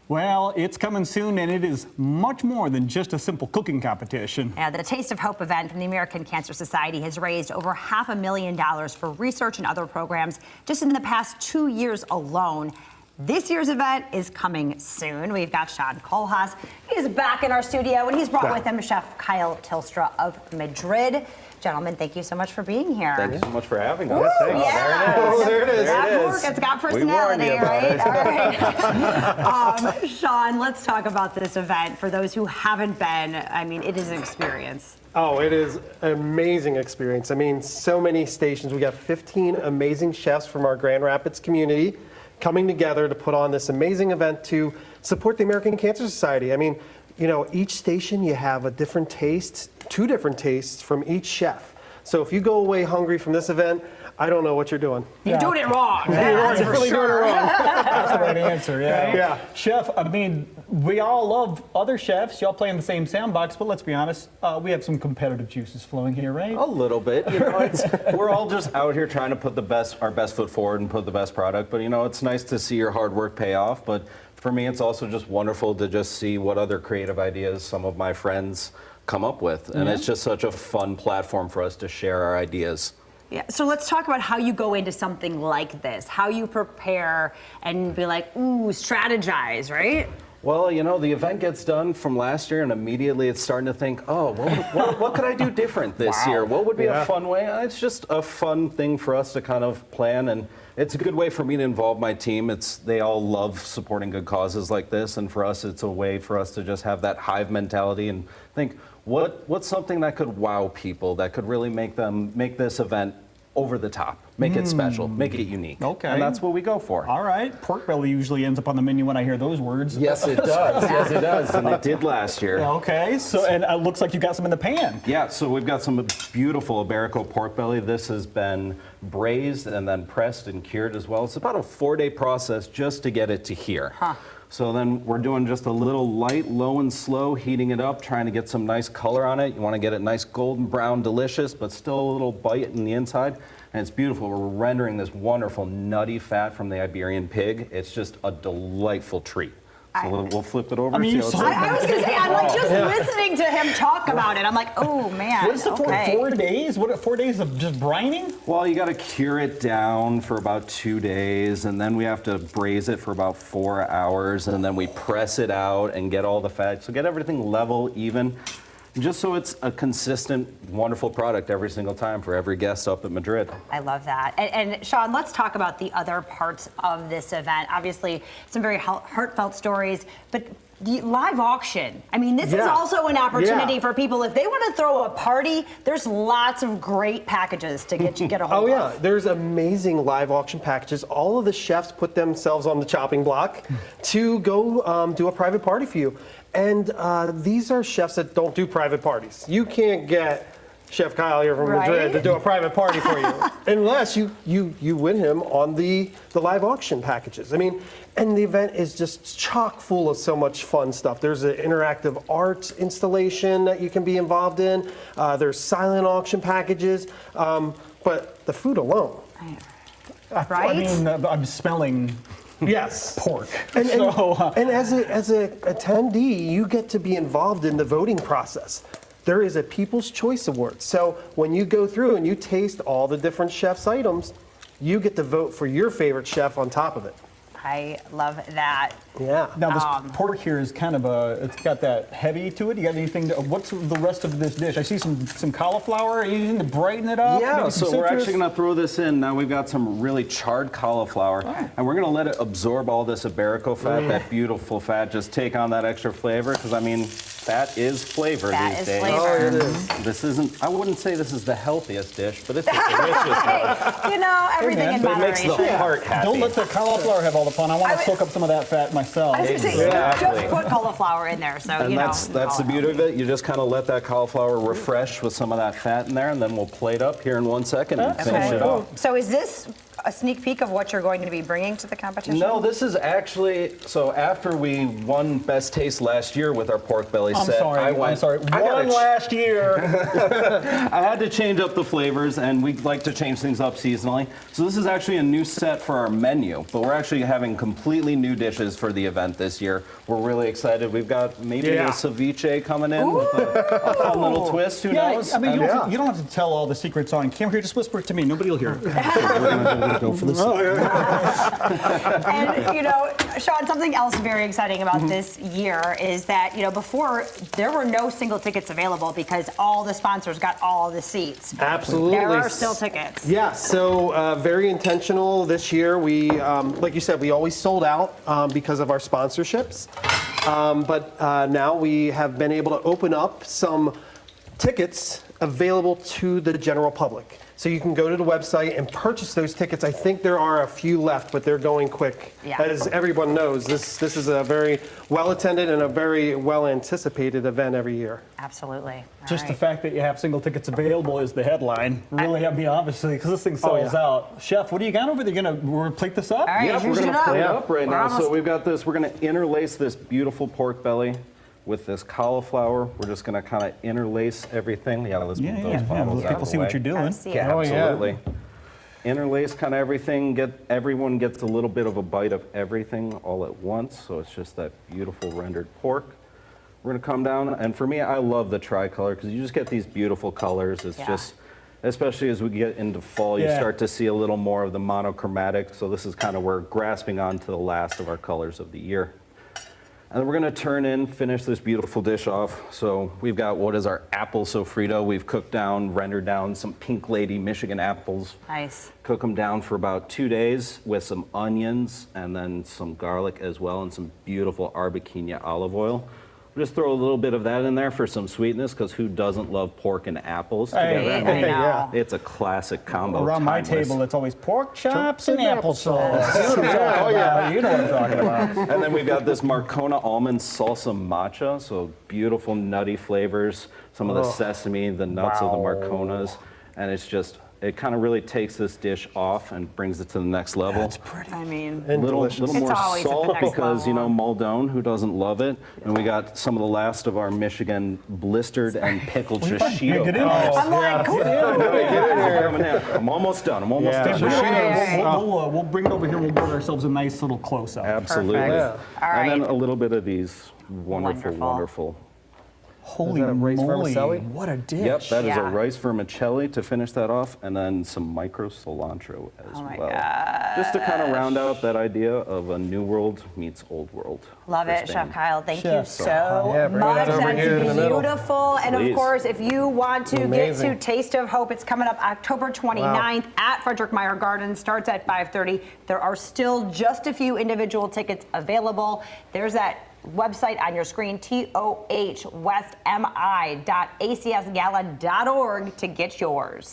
Well, it's coming soon, and it is much more than just a simple cooking competition. Yeah, the Taste of Hope event from the American Cancer Society has raised over $500,000 for research and other programs just in the past 2 years alone. This year's event is coming soon. We've got Sean Kohlhaas. He's back in our studio, and he's brought with him Chef Kyle Tilstra of Madrid. Gentlemen, thank you so much for being here. Thank you so much for having us. Yeah. There it is. That work, it's got personality, right? All right. Sean, let's talk about this event. For those who haven't been, I mean, it is an experience. Oh, it is an amazing experience. I mean, so many stations. We got 15 amazing chefs from our Grand Rapids community coming together to put on this amazing event to support the American Cancer Society. I mean, you know, each station you have a different taste, 2 different tastes from each chef. So if you go away hungry from this event, I don't know what you're doing. You're doing it wrong. You're really doing it wrong. That's the right answer, yeah. Yeah. Chef, I mean, we all love other chefs. Y'all play in the same sandbox, but let's be honest, we have some competitive juices flowing here, right? A little bit. You know, we're all just out here trying to put our best foot forward and put the best product. But, you know, it's nice to see your hard work pay off. But for me, it's also just wonderful to just see what other creative ideas some of my friends come up with. And it's just such a fun platform for us to share our ideas. Yeah, so let's talk about how you go into something like this, how you prepare and be like, ooh, strategize, right? Well, you know, the event gets done from last year, and immediately it's starting to think, oh, what could I do different this year? What would be a fun way? It's just a fun thing for us to kind of plan, and it's a good way for me to involve my team. They all love supporting good causes like this, and for us, it's a way for us to just have that hive mentality and think, what's something that could wow people, that could really make this event over the top, make it special, make it unique. Okay. And that's what we go for. All right. Pork belly usually ends up on the menu when I hear those words. Yes, it does. Yes, it does. And it did last year. Okay. So, and it looks like you got some in the pan. Yeah, so we've got some beautiful Iberico pork belly. This has been braised and then pressed and cured as well. It's about a 4-day process just to get it to here. So then we're doing just a little light, low and slow, heating it up, trying to get some nice color on it. You want to get it nice golden brown, delicious, but still a little bite in the inside. And it's beautiful. We're rendering this wonderful nutty fat from the Iberian pig. It's just a delightful treat. So we'll flip it over. I mean, I was going to say, I'm like just listening to him talk about it. I'm like, oh man. What is it for? 4 days? What, 4 days of just brining? Well, you got to cure it down for about 2 days, and then we have to braise it for about 4 hours, and then we press it out and get all the fat. So get everything level, even, just so it's a consistent, wonderful product every single time for every guest up at Madrid. I love that. And Sean, let's talk about the other parts of this event. Obviously, some very heartfelt stories, but the live auction. I mean, this is also an opportunity for people. If they want to throw a party, there's lots of great packages to get a hold of. Oh yeah, there's amazing live auction packages. All of the chefs put themselves on the chopping block to go do a private party for you. And these are chefs that don't do private parties. You can't get Chef Kyle here from Madrid to do a private party for you unless you win him on the live auction packages. I mean, and the event is just chock full of so much fun stuff. There's an interactive art installation that you can be involved in. There's silent auction packages, but the food alone. Right? I mean, I'm smelling pork. And as an attendee, you get to be involved in the voting process. There is a People's Choice Award. So when you go through and you taste all the different chefs' items, you get to vote for your favorite chef on top of it. I love that. Yeah. Now this pork here is kind of it's got that heavy to it. You got anything? What's the rest of this dish? I see some cauliflower. Anything to brighten it up? Yeah, so we're actually going to throw this in. Now we've got some really charred cauliflower, and we're going to let it absorb all this Iberico fat, that beautiful fat, just take on that extra flavor, because I mean, that is flavor these days. Flavor. Oh, it is. This isn't, I wouldn't say this is the healthiest dish, but it's a delicious one. You know, everything in But it makes moderation. the heart happy. Don't let the cauliflower have all the fun. I want to soak up some of that fat myself. I was going to say, Exactly. just put cauliflower in there, so And you know. that's the beauty of it. You just kind of let that cauliflower refresh with some of that fat in there, and then we'll plate up here in 1 second and finish it off. So is this a sneak peek of what you're going to be bringing to the competition? No, this is actually, so after we won Best Taste last year with our pork belly set, I'm sorry. One last year. I had to change up the flavors, and we like to change things up seasonally. So this is actually a new set for our menu, but we're actually having completely new dishes for the event this year. We're really excited. We've got maybe a ceviche coming in with a fun little twist. Who knows? I mean, you don't have to tell all the secrets on camera here. Just whisper it to me. Nobody will hear it. Go for this. And, you know, Sean, something else very exciting about this year is that, you know, before there were no single tickets available because all the sponsors got all the seats. Absolutely. There are still tickets. Yeah, so very intentional this year. We, like you said, we always sold out because of our sponsorships. But now we have been able to open up some tickets available to the general public. So you can go to the website and purchase those tickets. I think there are a few left, but they're going quick. Yeah. As everyone knows, this is a very well-attended and a very well-anticipated event every year. Absolutely. Just the fact that you have single tickets available is the headline. Really, obviously, because this thing sells out. Chef, what do you got over there? You gonna plate this up? All right, Yep, we're going to plate it up right now. almost- So we've got this, we're going to interlace this beautiful pork belly with this cauliflower. We're just going to kind of interlace everything. Yeah, let's move those bottles out People of see the what way. you're doing. See it. Yeah, Oh, yeah. absolutely. Interlace kind of everything. Everyone gets a little bit of a bite of everything all at once. So it's just that beautiful rendered pork. We're going to come down, and for me, I love the tricolor because you just get these beautiful colors. It's just, especially as we get into fall, you start to see a little more of the monochromatic. So this is kind of where grasping on to the last of our colors of the year. And then we're going to finish this beautiful dish off. So we've got what is our apple sofrito. We've rendered down some Pink Lady Michigan apples. Nice. Cook them down for about 2 days with some onions and then some garlic as well and some beautiful arbequina olive oil. We'll just throw a little bit of that in there for some sweetness because who doesn't love pork and apples together? I know. Yeah. It's a classic combo. Around my timeless. table, it's always pork chops and applesauce. Yeah. You know what I'm talking about. And then we've got this Marcona almond salsa matcha, so beautiful nutty flavors, some of the sesame, the nuts of the Marconas, and it kind of really takes this dish off and brings it to the next level. That's pretty. I mean, And little delicious. more It's always at the salt next because, level. Muldoon, who doesn't love it? And we got some of the last of our Michigan blistered and pickled shishito. Get in there. I'm like, cool. I'm almost done. I'm almost Yeah. done. We'll bring it over here. We'll give ourselves a nice little close-up. Absolutely. Perfect. All And then right. a little bit of these wonderful, Wonderful. wonderful. Holy that a rice moly! vermicelli? What a dish! Yep, that is a Yeah. rice vermicelli to finish that off, and then some micro cilantro as Oh my well. Just to kind of round out that idea of a new world meets old world. Love for it, Spain. Chef Kyle. Thank you Chef. so Yeah, bring much. that over That's here in the middle. beautiful. And of Please. course, if you want to Amazing. get to Taste of Hope, it's coming up October 29th at Frederick Meyer Gardens. Starts at 5:30. There are still just a few individual tickets available. There's that website on your screen, tohwestmi.acsgala.org to get yours.